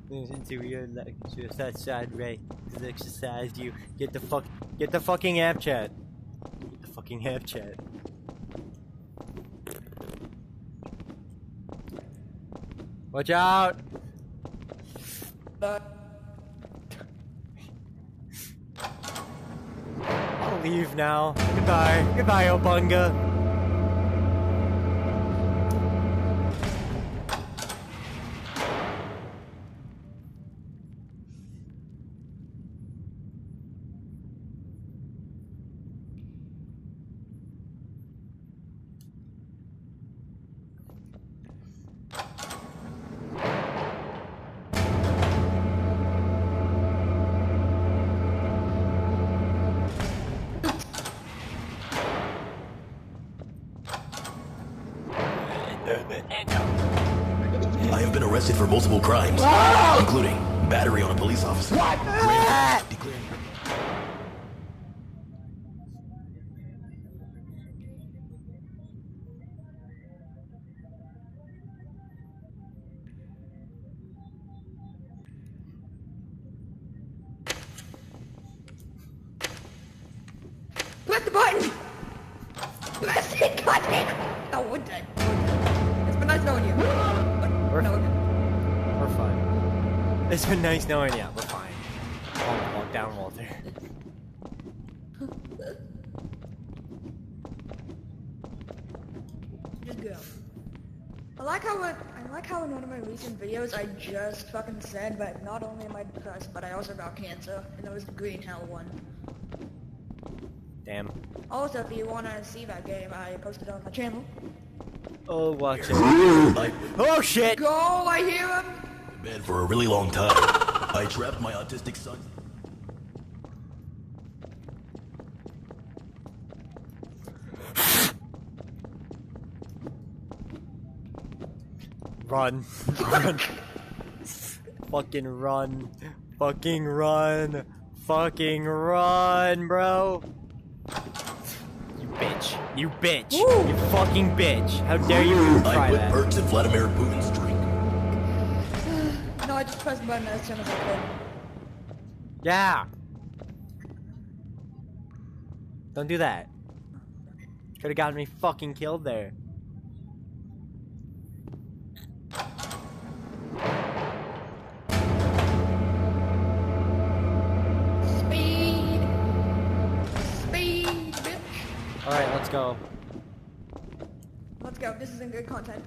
Into your that side, Ray. Exercise you. Get the fucking app chat. Get the fucking app chat. Watch out! I'll leave now. Goodbye. Goodbye, Obunga. I have been arrested for multiple crimes, including battery on a police officer. What? Declaring. Press the button! Press it, goddamn! Oh, what the? It's been nice knowing you. We're fine. It's been nice knowing you. We're fine. Walk down, Walter. Just go. I like how in one of my recent videos I just fucking said, but not only am I depressed, but I also got cancer, and it was the Green Hell one. Damn. Also, if you wanna see that game, I posted it on my channel. Oh, watch it. Oh shit! Go! I hear him! In bed for a really long time. I trapped my autistic son. Run. Run. Fucking run. Fucking run. Fucking run, bro. You bitch. You bitch. Woo. You fucking bitch. How dare you try I put that? perks in Vladimir Putin's drink. No, I just pressed the button as soon as I could. Yeah. Don't do that. Could have gotten me fucking killed there. Speed! Speed, bitch! Alright, let's go. Let's go, this isn't good content.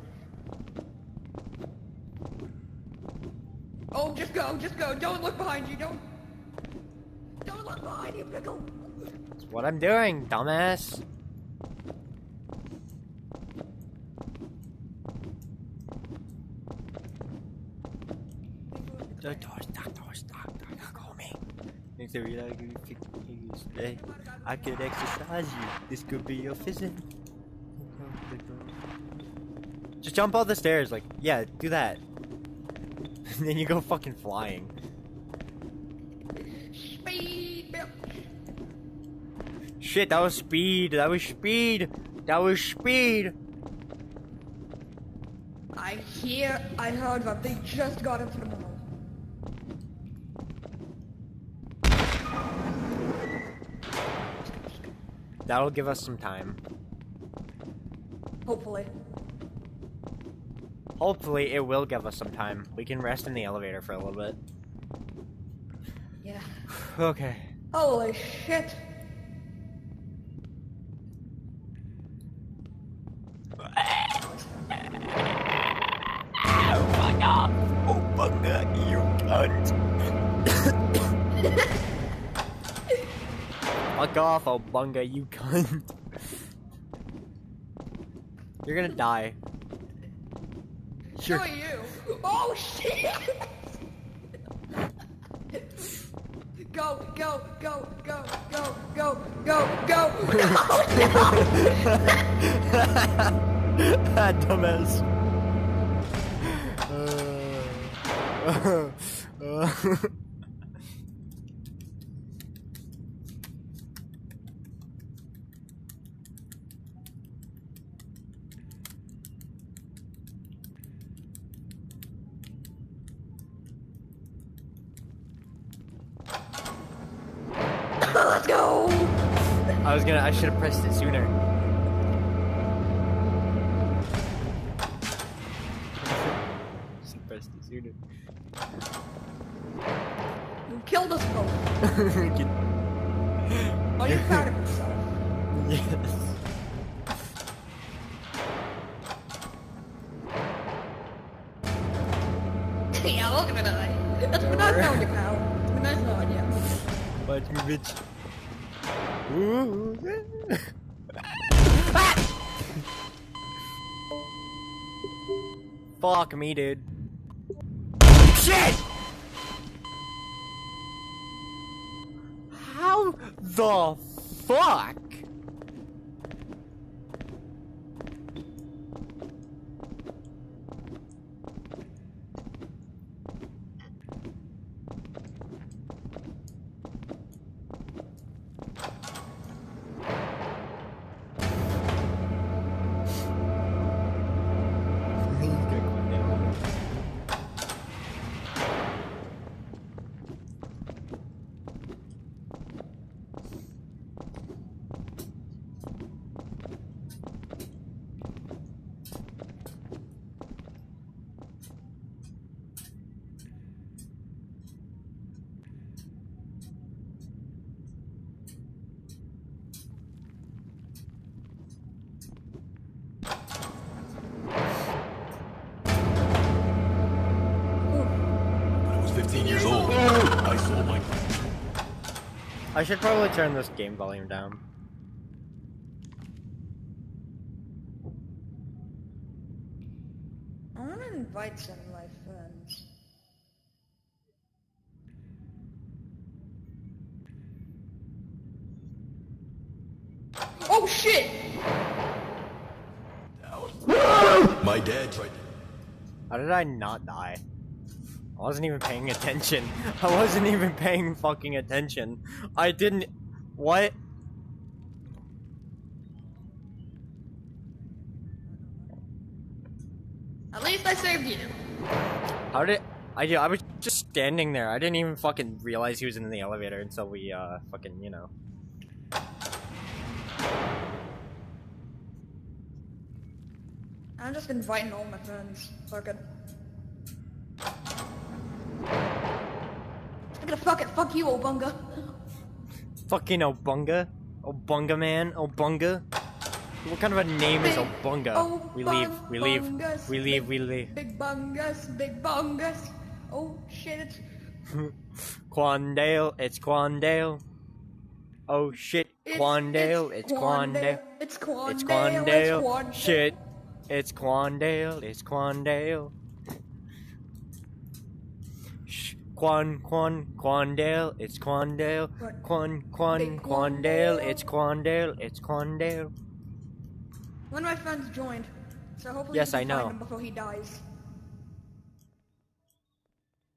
Oh, just go, don't look behind you, don't look behind you, pickle! That's what I'm doing, dumbass. Call me. I could exercise you. This could be your physic. Just jump all the stairs, like, yeah, do that. And then you go fucking flying. Speed, bitch! Shit, that was speed. That was speed. That was speed. I heard that they just got into the mall. That'll give us some time. Hopefully. Hopefully, it will give us some time. We can rest in the elevator for a little bit. Yeah. Okay. Holy shit! Oh, fuck off! Oh, fuck that, you cunt! Fuck off, oh, bunga, you cunt! You're gonna die. So are you! Oh shit! Go, go, go, go, go, go, go, go! Ah, dumbass. Let's go! I should have pressed it sooner. Should have pressed it sooner. You killed us both. Are you proud of yourself? Yes. Yeah, we're gonna die. That's what I found it now. It's a nice one, yeah. Watch me, bitch. Ooh. Fuck me, dude. Shit! How the fuck? When I was 15 years old, I sold my... I should probably turn this game volume down. I wanna invite some of my friends. Oh shit! My dad tried to... How did I not die? I wasn't even paying attention. I wasn't even paying fucking attention. I didn't... What? At least I saved you. How did... I was just standing there. I didn't even fucking realize he was in the elevator until we, fucking, you know. I'm just inviting all my friends. Fuck it. I'm gonna fuck you, Obunga. Fucking Obunga? Obunga man? Obunga? What kind of a name is Obunga? We leave. Big bungus. Oh shit, it's... Quandale, it's Quandale. Oh shit, Quandale, it's Quandale. It's Quandale. It's Quandale. Shit. It's Quandale. It's Quandale. Shh. Quandale. It's Quandale. Quandale. It's Quandale. It's Quandale. One of my friends joined, so hopefully Yes, you can I know. find him before he dies.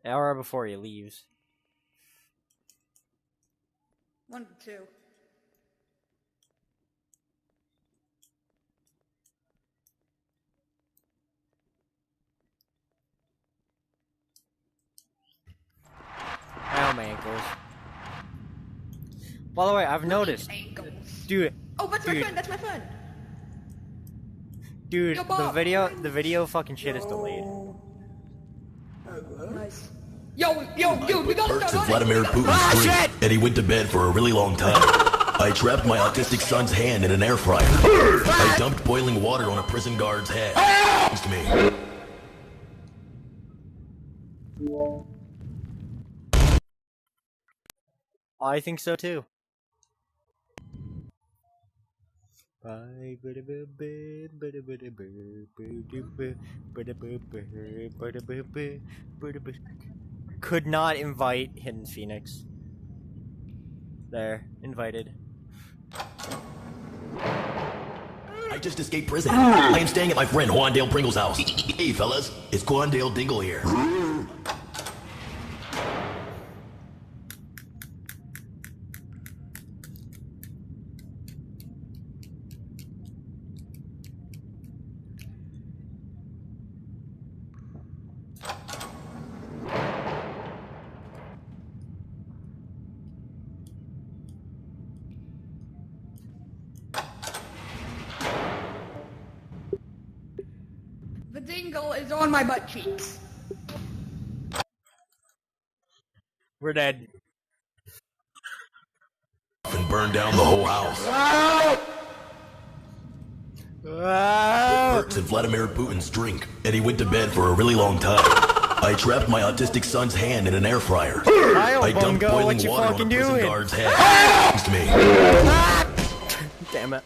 An hour before he leaves. 1 to 2. Ow, my ankles. By the way, I've noticed. Dude. Oh, that's my friend. That's my friend. Dude, Yo, Bob. the video fucking shit is delayed. Nice. Yo, we gotta Perks start of on Vladimir it. Putin's screen, and he went to bed for a really long time. I trapped my autistic son's hand in an air fryer. I dumped boiling water on a prison guard's head. Thanks to me. I think so too. Could not invite Hidden Phoenix. There, invited. I just escaped prison. I am staying at my friend Juandale Pringle's house. Hey, fellas, it's Quandale Dingle here. tingle is on my butt cheeks. We're dead. And burned down the whole house. Perks and Vladimir Putin's drink, and he went to bed for a really long time. I trapped my autistic son's hand in an air fryer. I dumped Bungo, boiling what you water on a fucking prison doing? guard's head. Thanks to me. Damn it.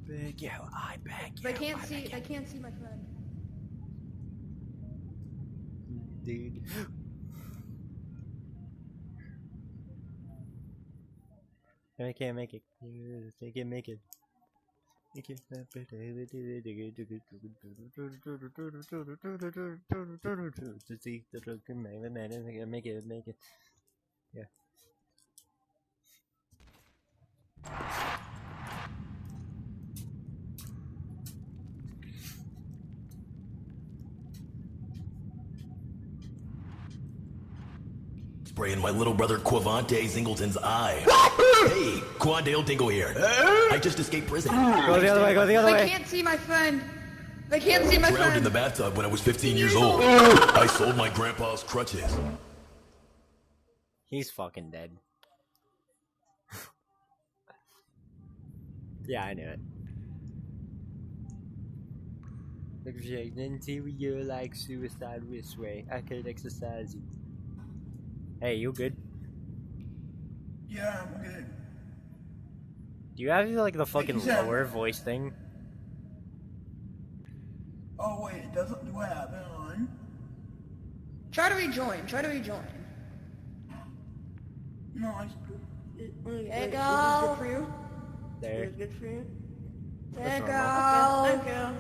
Beg you, I beg you. They can't see. They can't see my friend. Dude. I can't make it. I can't make it. I can't make it. Yeah. Spraying my little brother Quavante Zingleton's eye. Hey, Quandale Dingle here. I just escaped prison. Go the other way, go the other They way. can't see my friend. They can't see my Drowned in friend. the bathtub when I was 15 years old. I sold my grandpa's crutches. He's fucking dead. Yeah, I knew it. Interior like suicide this way. I could exercise you. Hey, you good? Yeah, I'm good. Do you have like the fucking you, sir. lower voice thing? Oh wait, it doesn't do what happened. Try to rejoin. Try to rejoin. No, There you Good go. for you. There. Good for you. There you What's go.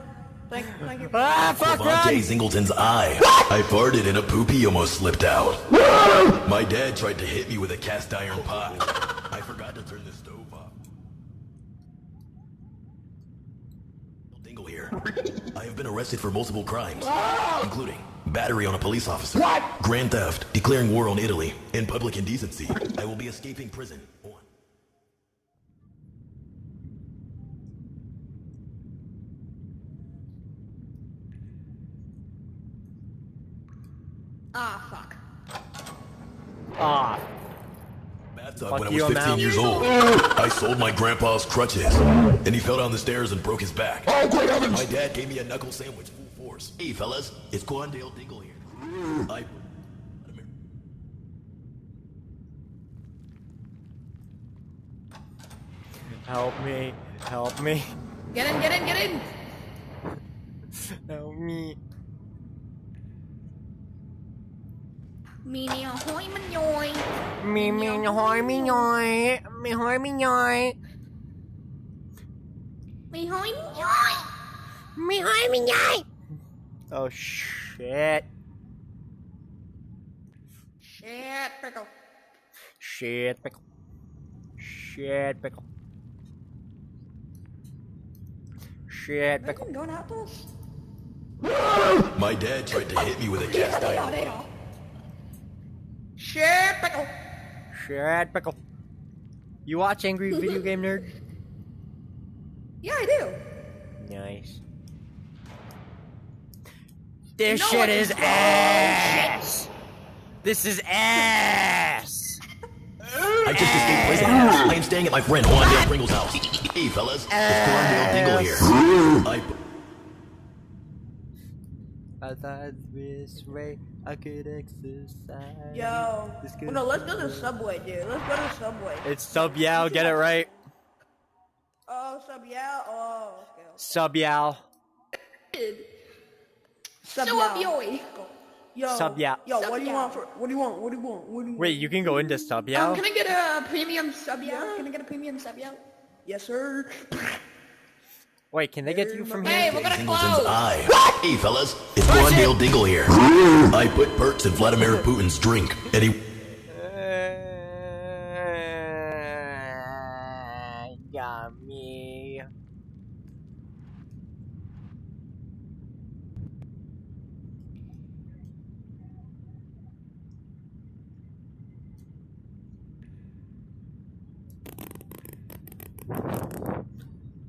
Thank you. Thank you. Ah, fuck Quavante run! Zingleton's eye. I farted and a poopy almost slipped out. My dad tried to hit me with a cast iron pot. I forgot to turn the stove off. Dingle here. I have been arrested for multiple crimes, including battery on a police officer, grand theft, declaring war on Italy, and public indecency. I will be escaping prison. Ah, fuck. Ah, Bathtub Fuck when I you, was 15 I'm years old. I sold my grandpa's crutches, and he fell down the stairs and broke his back. Oh, great heavens! My dad gave me a knuckle sandwich full force. Hey, fellas, it's Quandale Dingle here. help me, help me, Get in, get in, get in. help me. Meanie ahoy manoy. Me hoy, me yoy, me hoy, me yoy, Me hoy manoy. me hoy, me yoy. Oh shit, Shit, pickle. shit, pickle, shit, pickle, shit, They pickle. can go out this? My dad tried to hit me with a cast iron. Shit, pickle. Shit, pickle. You watch Angry Video Game Nerd? Yeah, I do. Nice. This No shit one is is- ass. This is ass. I just escaped prison. I am staying at my friend Juan Dale Pringle's house. Hey, fellas, it's Quandale Dingle here. I thought this way I could exercise. Yo. This Well, no, let's go to Subway, dude. Let's go to Subway. It's Sub Yow, get it right. Oh, yeah. Oh, okay. Sub Yow. So yeah. up yoy. Yo. Sub yeah. Yo, Sub what do you yeah. want for? What do you want? What do you want? What do you Wait, you can go into Sub Yow? Can I get a premium sub Yeah. out? Can I get a premium sub out? Yes, sir. Wait, can they get you from Hey, here? we're gonna Singleton's close. eye. Hey, fellas, it's Quandale Dingle here. I put perks in Vladimir Putin's drink, and he...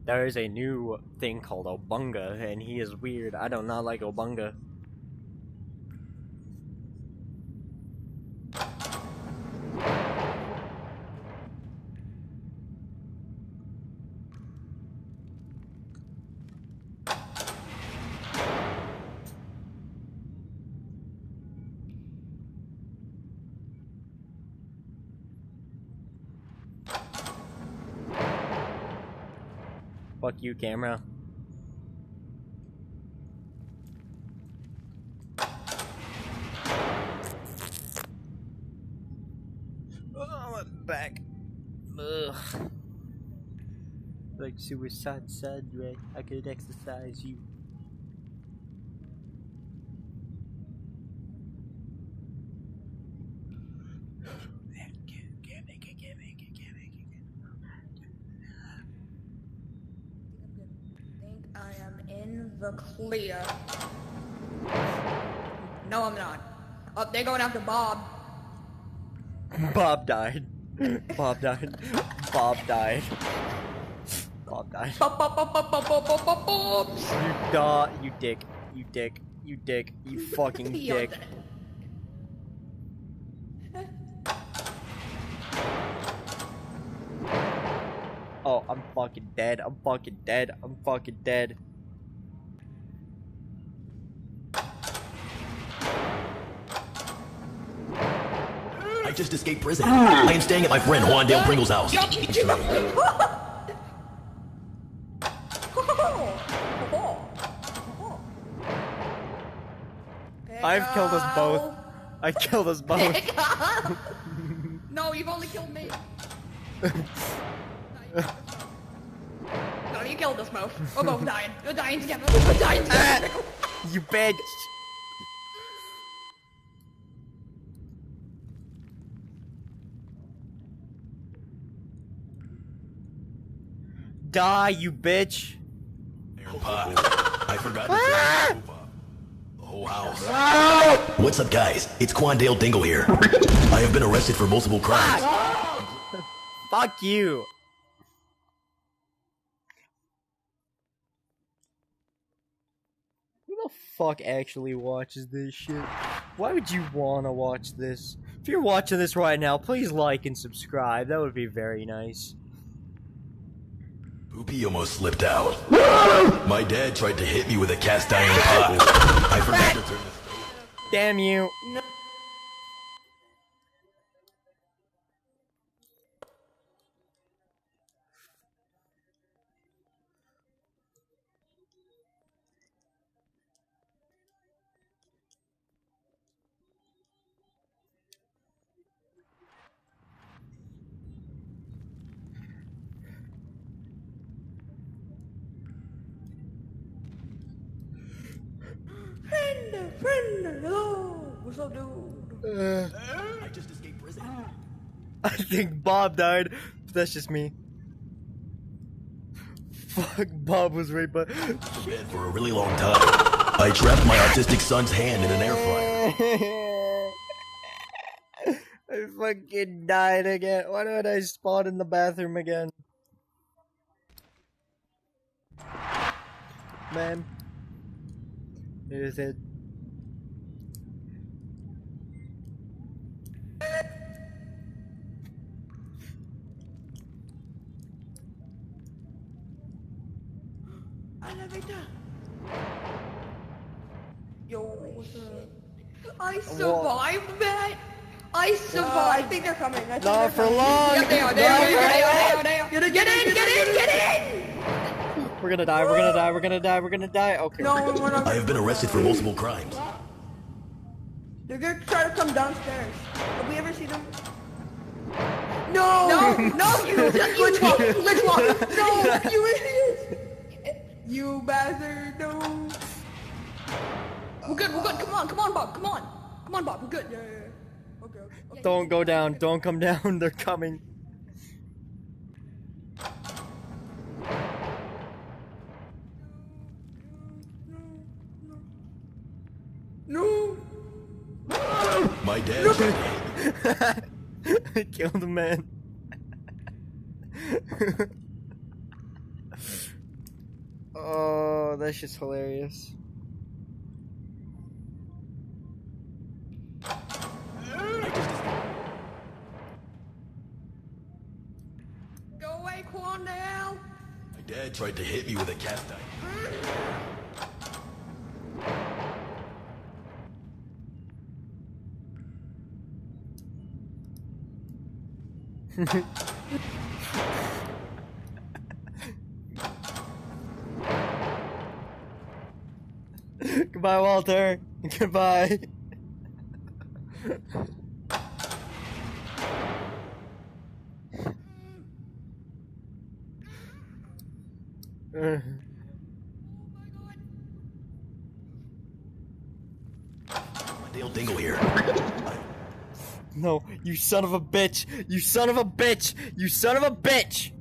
there is a new thing called Obunga, and he is weird. I do not like Obunga. Fuck you, camera. Oh, my back. Ugh. Like suicide surgery. I could exercise you. I am in the clear. No, I'm not. Oh, they're going after Bob. Bob died. Bob died. Bob died. Bob died. Bobs. You dick. You dick. You dick. You fucking dick. Oh, I'm fucking dead. I'm fucking dead. I'm fucking dead. I just escaped prison. I am staying at my friend Juan Dale Pringle's house. I've killed us both. I killed us both. No, you've only killed me. No, you killed us both. We're both dying. We're dying together. We're dying together. You bitch. Die, you bitch. I forgot to turn the whole house. What's up, guys? It's Quandale Dingle here. I have been arrested for multiple crimes. Fuck you. Who the fuck actually watches this shit? Why would you wanna watch this? If you're watching this right now, please like and subscribe. That would be very nice. Poopy almost slipped out. My dad tried to hit me with a cast iron pot. I forgot to turn the stove. Damn you. No. Friend, hello. What's up, dude? I just escaped prison. I think Bob died, but that's just me. Fuck, Bob was right, but Bed for a really long time. I trapped my autistic son's hand in an air fryer. I fucking died again. Why did I spawn in the bathroom again? Man. Here's it. Yo, what's up? I survived that. I survived. I think they're coming. I think Not for long. Yeah, they are. They are. Get in. Get in. We're gonna die. We're gonna die. We're gonna die. We're gonna die. Okay. No, we're not. I have been arrested for multiple crimes. They're gonna try to come downstairs. Have we ever seen them? No, you glitch walk. No, you idiot! You bastard! No. We're good. Come on, Bob. Come on, Bob. We're good. Yeah. Okay. Don't go down. Don't come down. They're coming. No. My dad. I killed a man. Oh, that's just hilarious. Go away, Quandale! My dad tried to hit me with a cast iron. Goodbye, Walter. Goodbye. Dale Dingle here. No, you son of a bitch! You son of a bitch! You son of a bitch!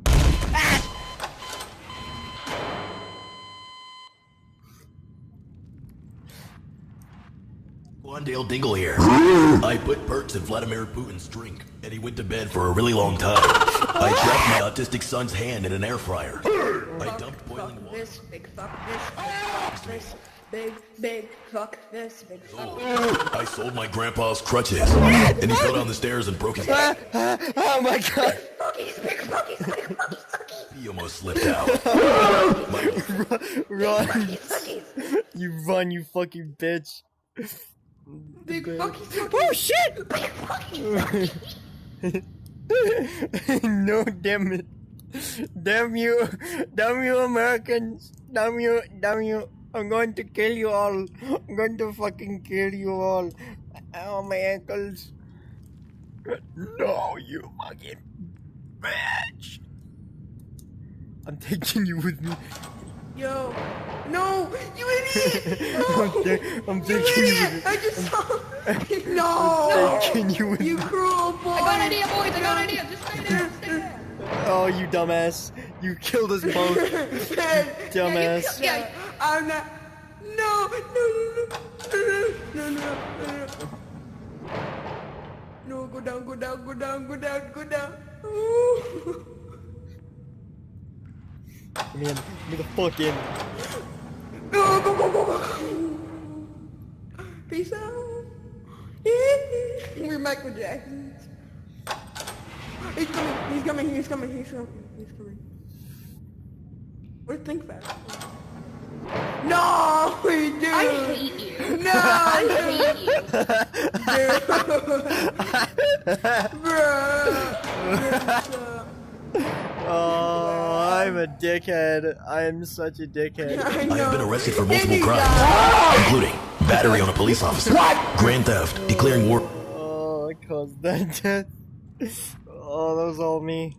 Dale Dingle here. I put perks in Vladimir Putin's drink, and he went to bed for a really long time. I trapped my autistic son's hand in an air fryer. I dumped boiling water. This, big fuck this, big fuck this, big fuck. I sold my grandpa's crutches, and he fell down the stairs and broke his back. Oh my god! Big fuckies. He almost slipped out. Run! You run, you fucking bitch! Big fuckies. Oh shit! No, damn it! Damn you Americans! Damn you! I'm going to kill you all! I'm going to fucking kill you all! Ow, my ankles! No, you fucking bitch! I'm taking you with me. Yo, no, you idiot! No, I'm you taking you idiot! with I just saw. No, I'm taking you with you me. cruel boy! I got an idea, boys! I got an idea! Just stay there! Stay there! Oh, you dumbass! You killed us both, dumbass! Yeah, I'm not. No. No, go down. Ooh. Come in, let me the fuck in. Go. Peace out. We're Michael Jackson. He's coming. Where's Think Fast? No, we do. I hate you! No, I hate you! Oh, I'm a dickhead. I'm such a dickhead. I have been arrested for multiple crimes, including battery on a police officer, grand theft, declaring war. Oh, I caused that death. Oh, that was all me.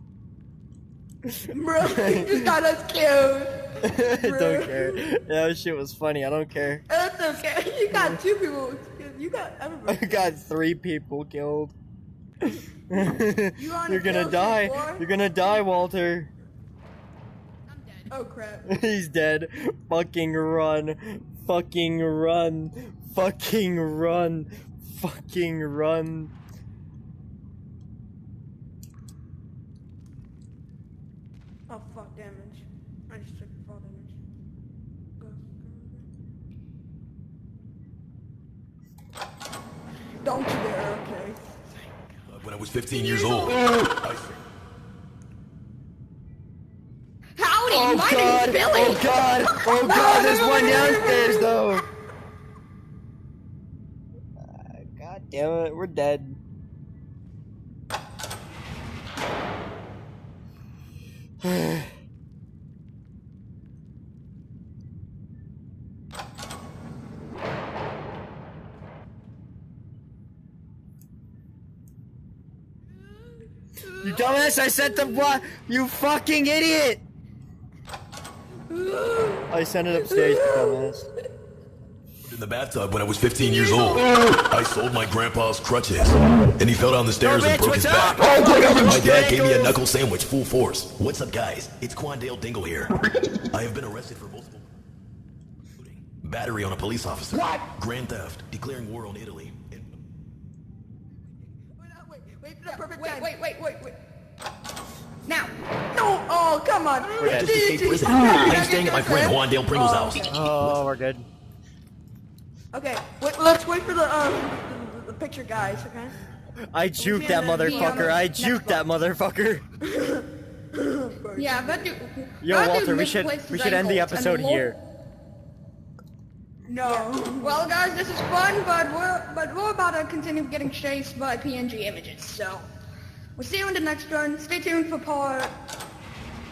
Bro, you just got us killed. I don't care. That shit was funny. I don't care. That's okay. You got 2 people. You got I everybody. got 3 people killed. You on You're a gonna kill die. streak, boy? You're gonna die, Walter. I'm dead. Oh crap. He's dead. Fucking run. Fucking run. Fucking run. Fucking run. Oh fuck, damage. I just took fall damage. Go. Don't you dare, okay. When I was 15 years old, Howdy! Oh My god! name's Billy! Oh god! Oh god! There's one downstairs though. God damn it! We're dead. You dumbass! I sent the block. You fucking idiot! I sent it upstairs, you dumbass. in the bathtub when I was 15 years old. I sold my grandpa's crutches, and he fell down the stairs and broke his back. My dad gave me a knuckle sandwich full force. What's up, guys? It's Quandale Dingle here. I have been arrested for multiple including battery on a police officer, grand theft, declaring war on Italy. Wait, the perfect time. Wait. Now. No, oh, come on. We're dead. Just escaped prison. I'm staying at my friend Juan Pringle's house. Oh, we're good. Okay, let's wait for the picture, guys, okay? I juked that motherfucker. I juked that motherfucker. Yeah, but you. Yo, Walter, we should end the episode here. No. Well, guys, this is fun, but we're about to continue getting chased by PNG images. So, we'll see you in the next one. Stay tuned for part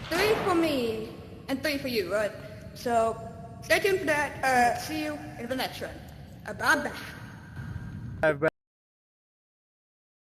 3 for me and 3 for you, right? So, stay tuned for that. See you in the next one. Bye bye.